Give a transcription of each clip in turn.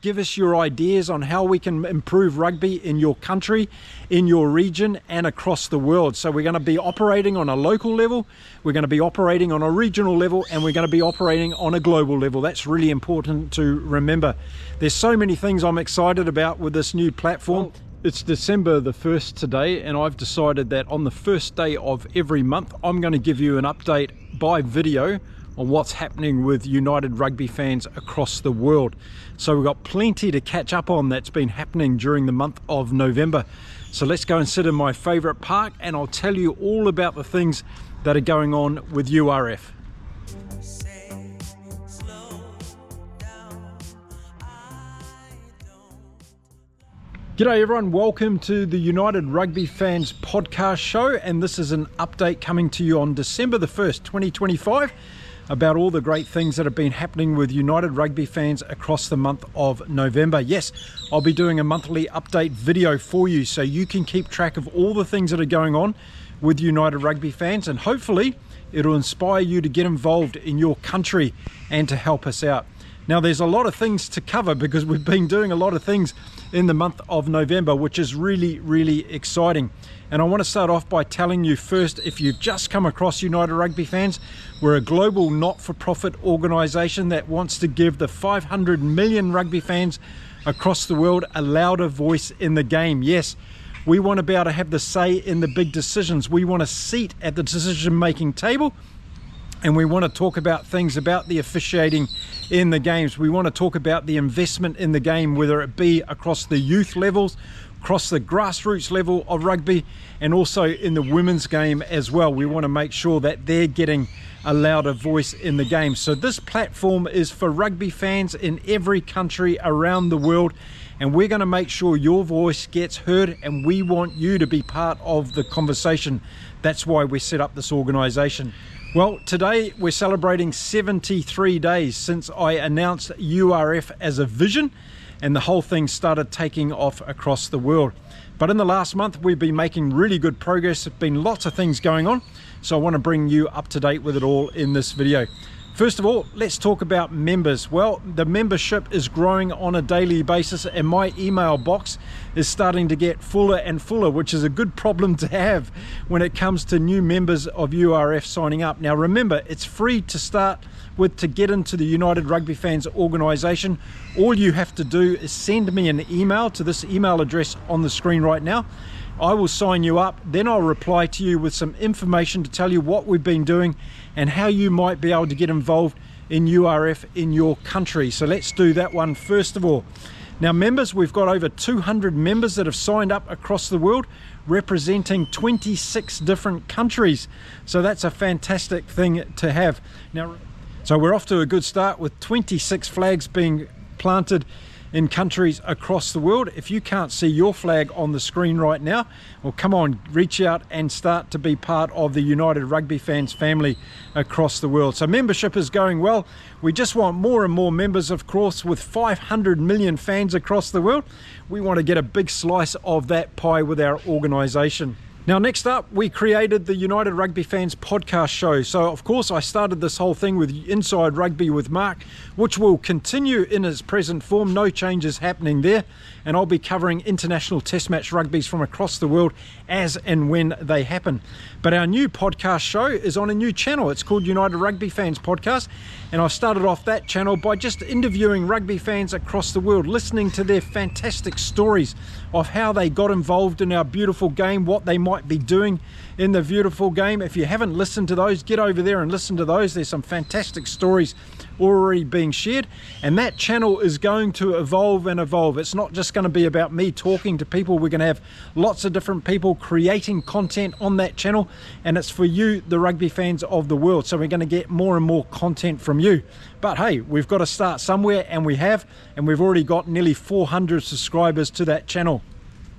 give us your ideas on how we can improve rugby in your country, in your region, and across the world. So we're going to be operating on a local level, we're going to be operating on a regional level, and we're going to be operating on a global level. That's really important to remember. There's so many things I'm excited about with this new platform. It's December the 1st today, and I've decided that on the first day of every month, I'm going to give you an update by video on what's happening with United Rugby fans across the world. So we've got plenty to catch up on that's been happening during the month of November. So let's go and sit in my favorite park, and I'll tell you all about the things that are going on with URF. G'day everyone, welcome to the United Rugby Fans podcast show, and this is an update coming to you on December the 1st, 2025 about all the great things that have been happening with United Rugby fans across the month of November. Yes, I'll be doing a monthly update video for you so you can keep track of all the things that are going on with United Rugby fans, and hopefully it'll inspire you to get involved in your country and to help us out. Now there's a lot of things to cover because we've been doing a lot of things in the month of November, which is really exciting. And I want to start off by telling you first, if you've just come across United Rugby Fans, we're a global not-for-profit organisation that wants to give the 500 million rugby fans across the world a louder voice in the game. Yes, we want to be able to have the say in the big decisions. We want a seat at the decision-making table, and we want to talk about things about the officiating in the games. We want to talk about the investment in the game, whether it be across the youth levels, across the grassroots level of rugby, and also in the women's game as well. We want to make sure that they're getting a louder voice in the game. So this platform is for rugby fans in every country around the world, and we're going to make sure your voice gets heard, and we want you to be part of the conversation. That's why we set up this organisation. Well, today we're celebrating 73 days since I announced URF as a vision, and the whole thing started taking off across the world. But in the last month, we've been making really good progress. There's been lots of things going on, so I want to bring you up to date with it all in this video. First of all, let's talk about members. Well, the membership is growing on a daily basis, and my email box is starting to get fuller and fuller, which is a good problem to have when it comes to new members of URF signing up. Now remember, it's free to start with to get into the United Rugby Fans organisation. All you have to do is send me an email to this email address on the screen right now. I will sign you up, then I'll reply to you with some information to tell you what we've been doing and how you might be able to get involved in URF in your country. So let's do that one first of all. Now members, we've got over 200 members that have signed up across the world, representing 26 different countries. So that's a fantastic thing to have. Now, so we're off to a good start with 26 flags being planted in countries across the world. If you can't see your flag on the screen right now, well, come on, reach out and start to be part of the United Rugby Fans family across the world. So membership is going well. We just want more and more members, of course. With 500 million fans across the world, we want to get a big slice of that pie with our organisation. Now next up, we created the United Rugby Fans podcast show. So of course I started this whole thing with Inside Rugby with Mark, which will continue in its present form. No changes happening there, and I'll be covering international test match rugbies from across the world as and when they happen. But our new podcast show is on a new channel. It's called United Rugby Fans Podcast, and I started off that channel by just interviewing rugby fans across the world, listening to their fantastic stories of how they got involved in our beautiful game, what they might be doing in the beautiful game. If you haven't listened to those, get over there and listen to those. There's some fantastic stories already being shared, and that channel is going to evolve and evolve. It's not just going to be about me talking to people. We're going to have lots of different people creating content on that channel, and it's for you, the rugby fans of the world. So we're going to get more and more content from you. But hey, we've got to start somewhere, and we have, and we've already got nearly 400 subscribers to that channel.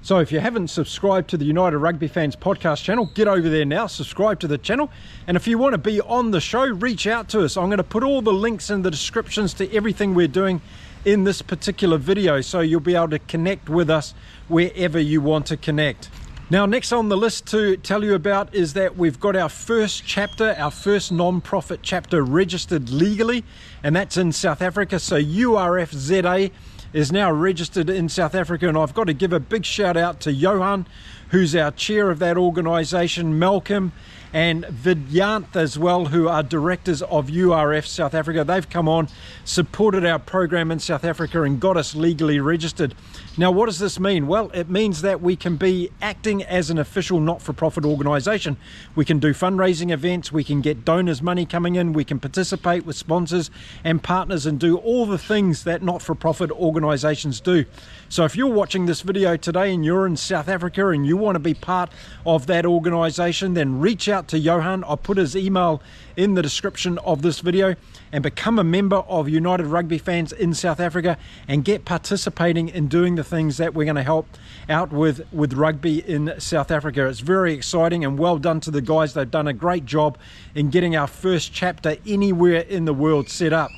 So if you haven't subscribed to the United Rugby Fans podcast channel, get over there now, subscribe to the channel. And if you want to be on the show, reach out to us. I'm going to put all the links in the descriptions to everything we're doing in this particular video, so you'll be able to connect with us wherever you want to connect. Now, next on the list to tell you about is that we've got our first chapter, our first non-profit chapter registered legally, and that's in South Africa. So URFZA is now registered in South Africa, and I've got to give a big shout out to Johan, who's our chair of that organisation, Malcolm and Vidyanth as well, who are directors of URF South Africa. They've come on, supported our program in South Africa and got us legally registered. Now, what does this mean? Well, it means that we can be acting as an official not-for-profit organisation. We can do fundraising events, we can get donors' money coming in, we can participate with sponsors and partners and do all the things that not-for-profit organisations do. So if you're watching this video today and you're in South Africa and you want to be part of that organisation, then reach out to Johan. I'll put his email in the description of this video, and become a member of United Rugby Fans in South Africa and get participating in doing the things that we're going to help out with rugby in South Africa. It's very exciting, and well done to the guys. They've done a great job in getting our first chapter anywhere in the world set up.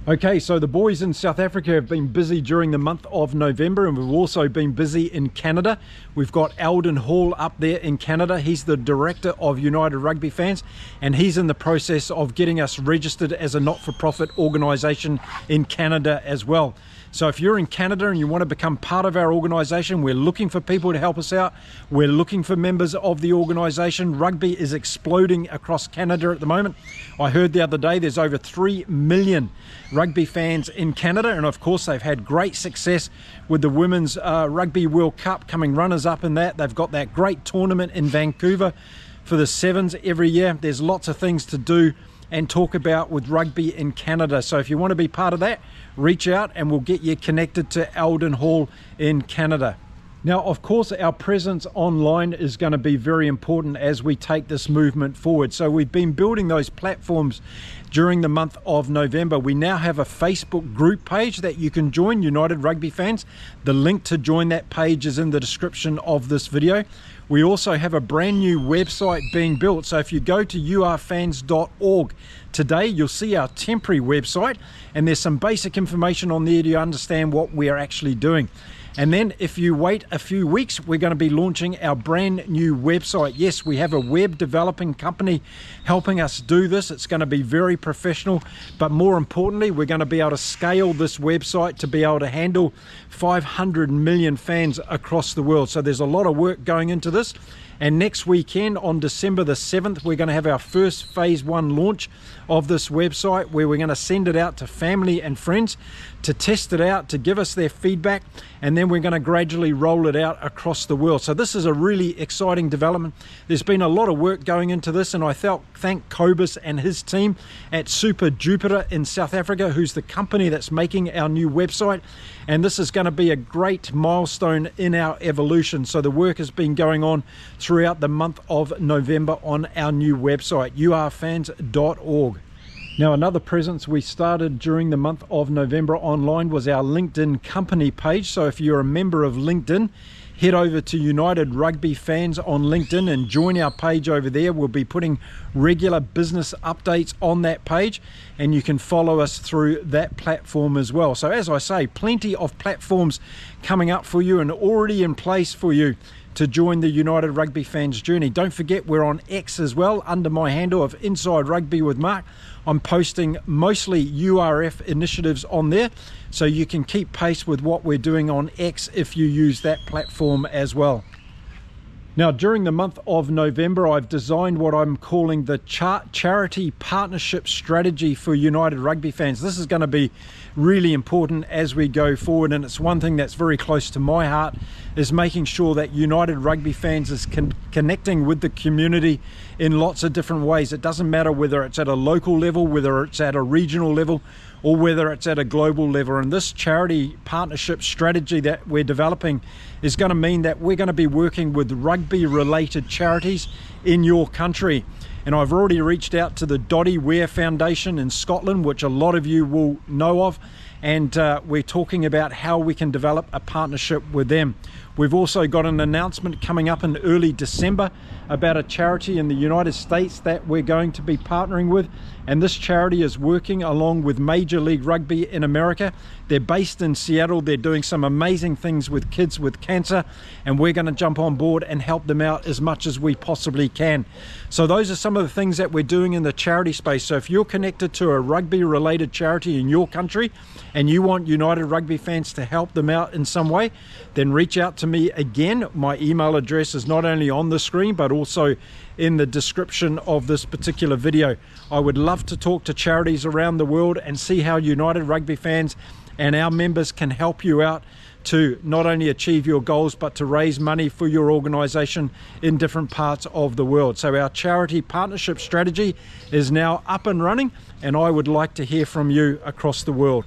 Okay, so the boys in South Africa have been busy during the month of November, and we've also been busy in Canada. We've got Eldon Hall up there in Canada. He's the director of United Rugby Fans, and he's in the process of getting us registered as a not-for-profit organisation in Canada as well. So if you're in Canada and you want to become part of our organisation, we're looking for people to help us out. We're looking for members of the organisation. Rugby is exploding across Canada at the moment. I heard the other day there's over 3 million rugby fans in Canada, and of course they've had great success with the Women's Rugby World Cup, coming runners-up in that. They've got that great tournament in Vancouver for the Sevens every year. There's lots of things to do and talk about with rugby in Canada. So if you want to be part of that, reach out and we'll get you connected to Eldon Hall in Canada. Now, of course, our presence online is going to be very important as we take this movement forward. So we've been building those platforms during the month of November. We now have a Facebook group page that you can join, United Rugby Fans. The link to join that page is in the description of this video. We also have a brand new website being built. So if you go to urfans.org today, you'll see our temporary website, and there's some basic information on there to understand what we are actually doing. And then if you wait a few weeks, we're going to be launching our brand new website. Yes, we have a web developing company helping us do this. It's going to be very professional, but more importantly, we're going to be able to scale this website to be able to handle 500 million fans across the world. So there's a lot of work going into this. And next weekend on December the 7th, we're going to have our first phase 1 launch of this website, where we're going to send it out to family and friends to test it out, to give us their feedback, and then we're going to gradually roll it out across the world. So this is a really exciting development. There's been a lot of work going into this, and I thank Cobus and his team at Super Jupiter in South Africa, who's the company that's making our new website. And this is going to be a great milestone in our evolution. So the work has been going on throughout the month of November on our new website, urfans.org. Now, another presence we started during the month of November online was our LinkedIn company page. So if you're a member of LinkedIn, head over to United Rugby Fans on LinkedIn and join our page over there. We'll be putting regular business updates on that page, and you can follow us through that platform as well. So as I say, plenty of platforms coming up for you and already in place for you to join the United Rugby Fans journey. Don't forget, we're on X as well under my handle of Inside Rugby with Mark. I'm posting mostly URF initiatives on there, so you can keep pace with what we're doing on X if you use that platform as well. Now, during the month of November, I've designed what I'm calling the charity partnership strategy for United Rugby Fans. This is going to be really important as we go forward, and it's one thing that's very close to my heart, is making sure that United Rugby Fans is connecting with the community in lots of different ways. It doesn't matter whether it's at a local level, whether it's at a regional level, or whether it's at a global level. And this charity partnership strategy that we're developing is going to mean that we're going to be working with rugby related charities in your country. And I've already reached out to the Doddy Ware Foundation in Scotland, which a lot of you will know of, and we're talking about how we can develop a partnership with them. We've also got an announcement coming up in early December about a charity in the United States that we're going to be partnering with, and this charity is working along with Major League Rugby in America. They're based in Seattle. They're doing some amazing things with kids with cancer, and we're going to jump on board and help them out as much as we possibly can. So those are some of the things that we're doing in the charity space. So if you're connected to a rugby related charity in your country and you want United Rugby Fans to help them out in some way, then reach out to me again. My email address is not only on the screen but also in the description of this particular video. I would love to talk to charities around the world and see how United Rugby Fans and our members can help you out to not only achieve your goals but to raise money for your organisation in different parts of the world. So our charity partnership strategy is now up and running, and I would like to hear from you across the world.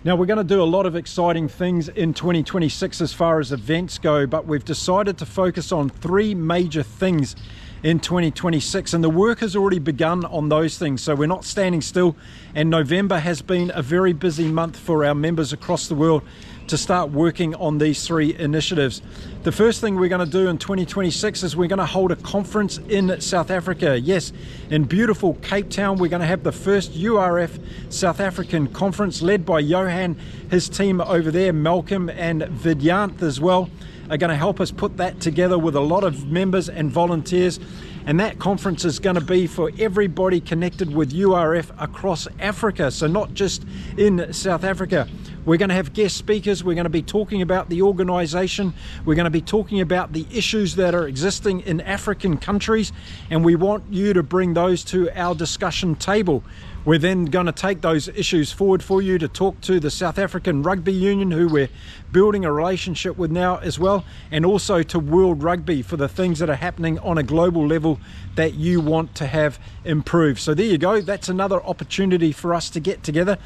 Now, we're going to do a lot of exciting things in 2026 as far as events go, but we've decided to focus on 3 major things in 2026, and the work has already begun on those things, so we're not standing still. And November has been a very busy month for our members across the world to start working on these 3 initiatives. The first thing we're going to do in 2026 is we're going to hold a conference in South Africa. Yes, in beautiful Cape Town, we're going to have the first URF South African conference led by Johan, his team over there, Malcolm and Vidyanth as well, are going to help us put that together with a lot of members and volunteers. And that conference is going to be for everybody connected with URF across Africa, so not just in South Africa. We're going to have guest speakers. We're going to be talking about the organisation. We're going to be talking about the issues that are existing in African countries, and we want you to bring those to our discussion table. We're then going to take those issues forward for you to talk to the South African Rugby Union, who we're building a relationship with now as well, and also to World Rugby for the things that are happening on a global level that you want to have improved. So there you go. That's another opportunity for us to get together.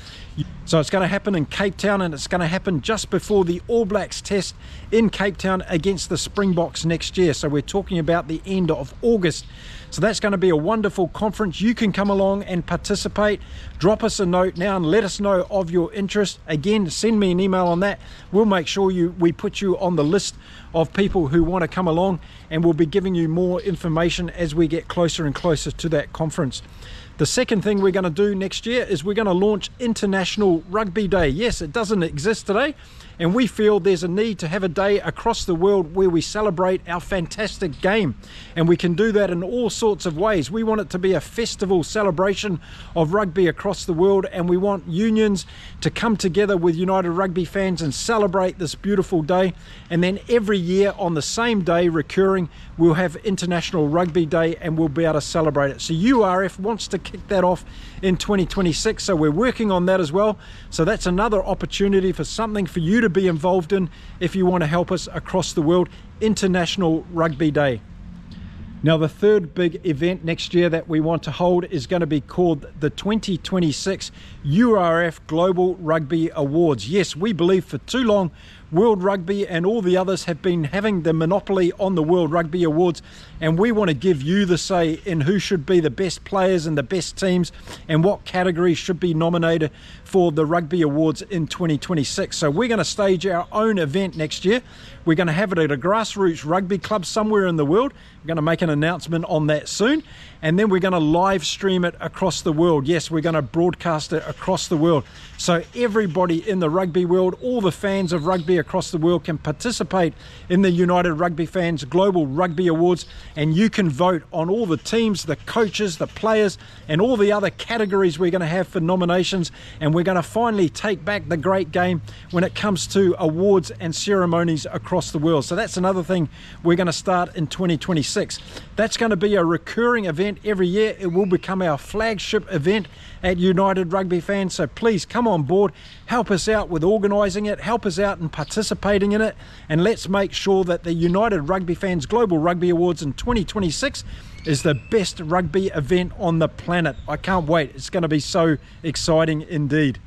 So it's going to happen in Cape Town, and it's going to happen just before the All Blacks test in Cape Town against the Springboks next year. So we're talking about the end of August. So that's going to be a wonderful conference. You can come along and participate. Drop us a note now and let us know of your interest. Again, send me an email on that. We'll make sure we put you on the list of people who want to come along, and we'll be giving you more information as we get closer and closer to that conference. The second thing we're going to do next year is we're going to launch International Rugby Day. Yes, it doesn't exist today, and we feel there's a need to have a day across the world where we celebrate our fantastic game, and we can do that in all sorts of ways. We want it to be a festival celebration of rugby across the world, and we want unions to come together with United Rugby Fans and celebrate this beautiful day. And then every year on the same day, recurring, we'll have International Rugby Day, and we'll be able to celebrate it. So URF wants to kick that off in 2026, so we're working on that as well. So that's another opportunity for something for you to be involved in if you want to help us across the world. International Rugby Day. Now, the third big event next year that we want to hold is going to be called the 2026 URF Global Rugby Awards. Yes, we believe for too long World Rugby and all the others have been having the monopoly on the World Rugby Awards, and we want to give you the say in who should be the best players and the best teams and what categories should be nominated for the Rugby Awards in 2026. So we're going to stage our own event next year. We're going to have it at a grassroots rugby club somewhere in the world. We're going to make an announcement on that soon, and then we're going to live stream it across the world. Yes, we're going to broadcast it across the world, so everybody in the rugby world, all the fans of rugby across the world, can participate in the United Rugby Fans Global Rugby Awards, and you can vote on all the teams, the coaches, the players, and all the other categories we're going to have for nominations. And we're going to finally take back the great game when it comes to awards and ceremonies across the world. So that's another thing we're going to start in 2026. That's going to be a recurring event every year. It will become our flagship event at United Rugby Fans. So please come on board, help us out with organising it, help us out in participating in it, and let's make sure that the United Rugby Fans Global Rugby Awards in 2026 is the best rugby event on the planet. I can't wait. It's going to be so exciting indeed.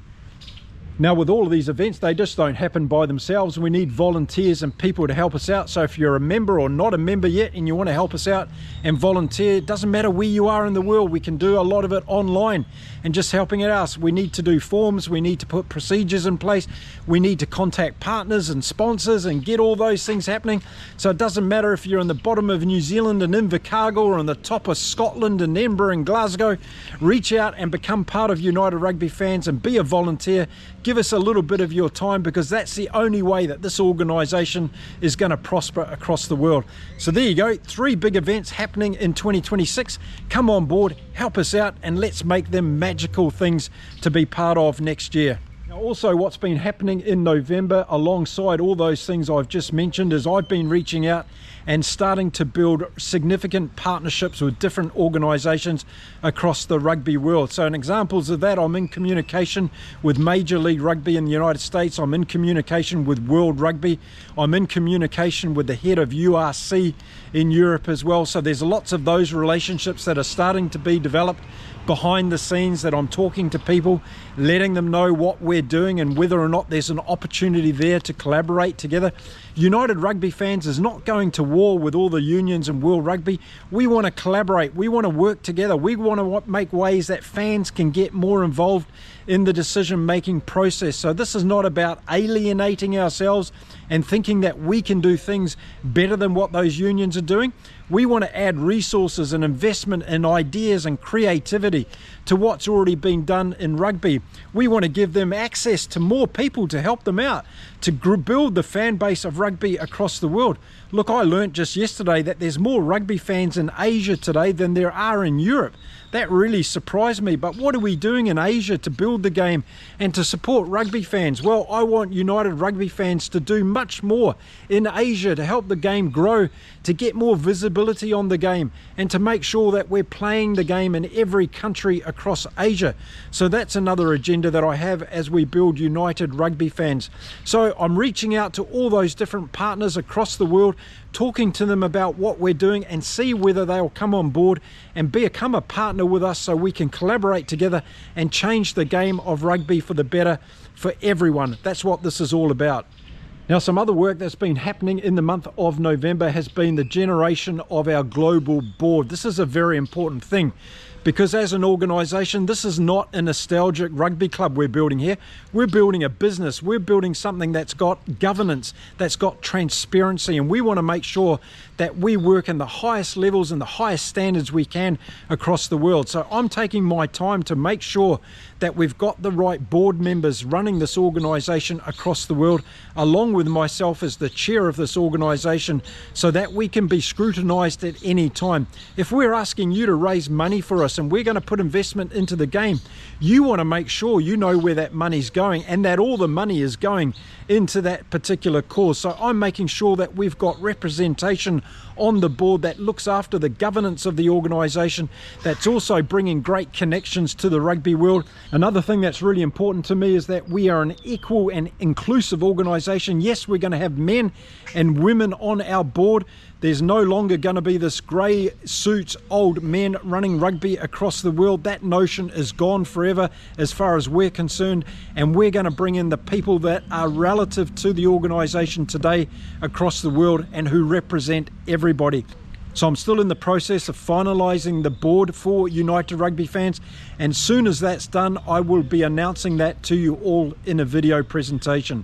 Now, with all of these events, they just don't happen by themselves. We need volunteers and people to help us out. So if you're a member or not a member yet and you want to help us out and volunteer, it doesn't matter where you are in the world. We can do a lot of it online and just helping it out. We need to do forms. We need to put procedures in place. We need to contact partners and sponsors and get all those things happening. So it doesn't matter if you're in the bottom of New Zealand and Invercargill or on the top of Scotland and Edinburgh and Glasgow. Reach out and become part of United Rugby Fans and be a volunteer. Give us a little bit of your time, because that's the only way that this organisation is going to prosper across the world. So there you go, 3 big events happening in 2026. Come on board, help us out, and let's make them magical things to be part of next year. Now, Also, what's been happening in November alongside all those things I've just mentioned is I've been reaching out and starting to build significant partnerships with different organisations across the rugby world. So in examples of that, I'm in communication with Major League Rugby in the United States. I'm in communication with World Rugby. I'm in communication with the head of URC in Europe as well. So there's lots of those relationships that are starting to be developed behind the scenes, that I'm talking to people, letting them know what we're doing and whether or not there's an opportunity there to collaborate together. United Rugby Fans is not going to war with all the unions in World Rugby. We want to collaborate. We want to work together. We want to make ways that fans can get more involved in the decision-making process. So this is not about alienating ourselves and thinking that we can do things better than what those unions are doing. We want to add resources and investment and ideas and creativity to what's already been done in rugby. We want to give them access to more people to help them out, to build the fan base of rugby across the world. Look, I learnt just yesterday that there's more rugby fans in Asia today than there are in Europe. That really surprised me. But what are we doing in Asia to build the game and to support rugby fans? Well, I want United Rugby Fans to do much more in Asia to help the game grow, to get more visibility on the game, and to make sure that we're playing the game in every country across Asia. So that's another agenda that I have as we build United Rugby Fans. So I'm reaching out to all those different partners across the world, talking to them about what we're doing and see whether they'll come on board and become a partner with us so we can collaborate together and change the game of rugby for the better for everyone. That's what this is all about. Now, some other work that's been happening in the month of November has been the generation of our global board. This is a very important thing, because as an organisation, this is not a nostalgic rugby club we're building here. We're building a business. We're building something that's got governance, that's got transparency, and we want to make sure that we work in the highest levels and the highest standards we can across the world. So I'm taking my time to make sure that we've got the right board members running this organisation across the world, along with myself as the chair of this organisation, so that we can be scrutinised at any time. If we're asking you to raise money for us and we're going to put investment into the game, you want to make sure you know where that money's going and that all the money is going into that particular cause. So I'm making sure that we've got representation on the board that looks after the governance of the organisation, that's also bringing great connections to the rugby world. Another thing that's really important to me is that we are an equal and inclusive organisation. Yes, we're going to have men and women on our board. There's no longer going to be this grey suits old men running rugby across the world. That notion is gone forever as far as we're concerned, and we're going to bring in the people that are relative to the organisation today across the world and who represent everybody. So I'm still in the process of finalising the board for United Rugby Fans, and as soon as that's done, I will be announcing that to you all in a video presentation.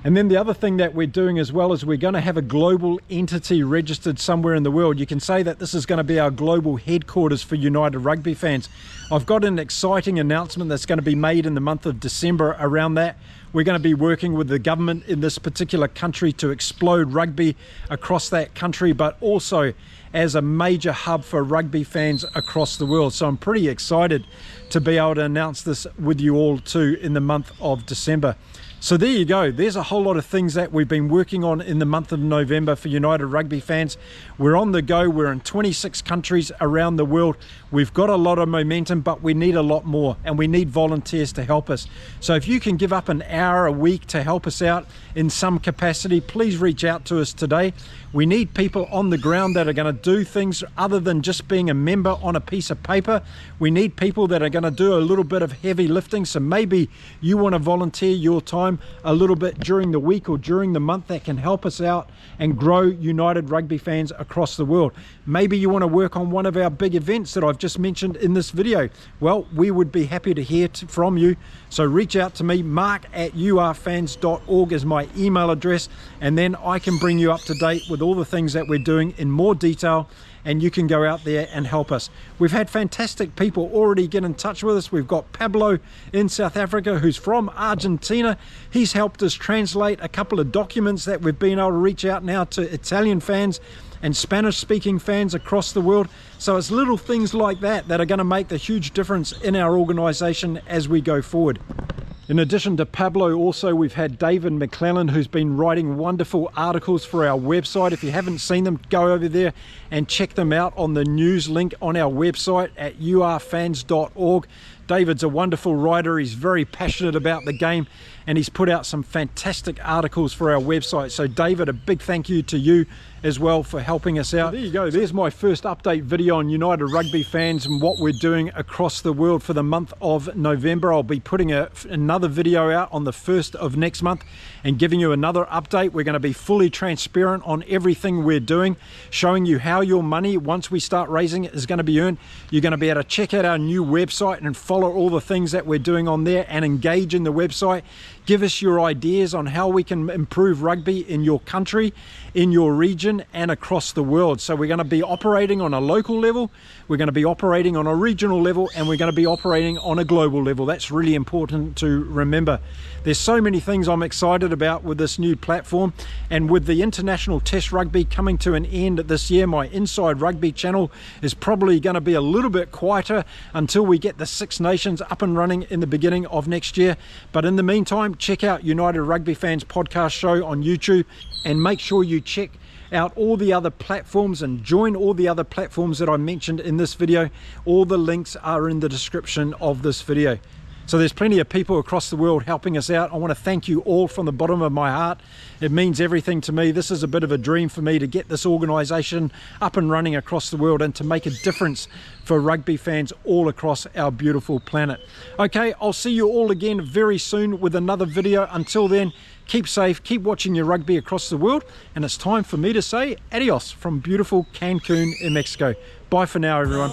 And then the other thing that we're doing as well is we're going to have a global entity registered somewhere in the world. You can say that this is going to be our global headquarters for United Rugby Fans. I've got an exciting announcement that's going to be made in the month of December around that. We're going to be working with the government in this particular country to explode rugby across that country, but also as a major hub for rugby fans across the world. So I'm pretty excited to be able to announce this with you all too in the month of December. So there you go. There's a whole lot of things that we've been working on in the month of November for United Rugby Fans. We're on the go. We're in 26 countries around the world. We've got a lot of momentum, but we need a lot more, and we need volunteers to help us. So if you can give up an hour a week to help us out in some capacity, please reach out to us today. We need people on the ground that are going to do things other than just being a member on a piece of paper. We need people that are going to do a little bit of heavy lifting. So maybe you want to volunteer your time a little bit during the week or during the month that can help us out and grow United Rugby Fans across the world. Maybe you want to work on one of our big events that I've just mentioned in this video. Well, we would be happy to hear from you. So reach out to me. mark@urfans.org is my email address, and then I can bring you up to date with all the things that we're doing in more detail, and you can go out there and help us. We've had fantastic people already get in touch with us. We've got Pablo in South Africa, who's from Argentina. He's helped us translate a couple of documents that we've been able to reach out now to Italian fans and Spanish-speaking fans across the world. So it's little things like that that are going to make the huge difference in our organisation as we go forward. In addition to Pablo, also we've had David McClellan, who's been writing wonderful articles for our website. If you haven't seen them, go over there and check them out on the news link on our website at urfans.org. David's a wonderful writer. He's very passionate about the game, and he's put out some fantastic articles for our website. So David, a big thank you to you as well for helping us out. There you go, there's my first update video on United Rugby Fans and what we're doing across the world for the month of November. I'll be putting another video out on the 1st of next month and giving you another update. We're going to be fully transparent on everything we're doing, showing you how your money, once we start raising it, is going to be earned. You're going to be able to check out our new website and follow all the things that we're doing on there and engage in the website. Give us your ideas on how we can improve rugby in your country, in your region, and across the world. So we're going to be operating on a local level, we're going to be operating on a regional level, and we're going to be operating on a global level. That's really important to remember. There's so many things I'm excited about with this new platform, and with the international test rugby coming to an end this year, my Inside Rugby channel is probably going to be a little bit quieter until we get the Six Nations up and running in the beginning of next year. But in the meantime, check out United Rugby Fans podcast show on YouTube, and make sure you check out all the other platforms and join all the other platforms that I mentioned in this video. All the links are in the description of this video. So there's plenty of people across the world helping us out. I want to thank you all from the bottom of my heart. It means everything to me. This is a bit of a dream for me to get this organisation up and running across the world and to make a difference for rugby fans all across our beautiful planet. Okay, I'll see you all again very soon with another video. Until then, keep safe, keep watching your rugby across the world, and it's time for me to say adios from beautiful Cancun in Mexico. Bye for now, everyone.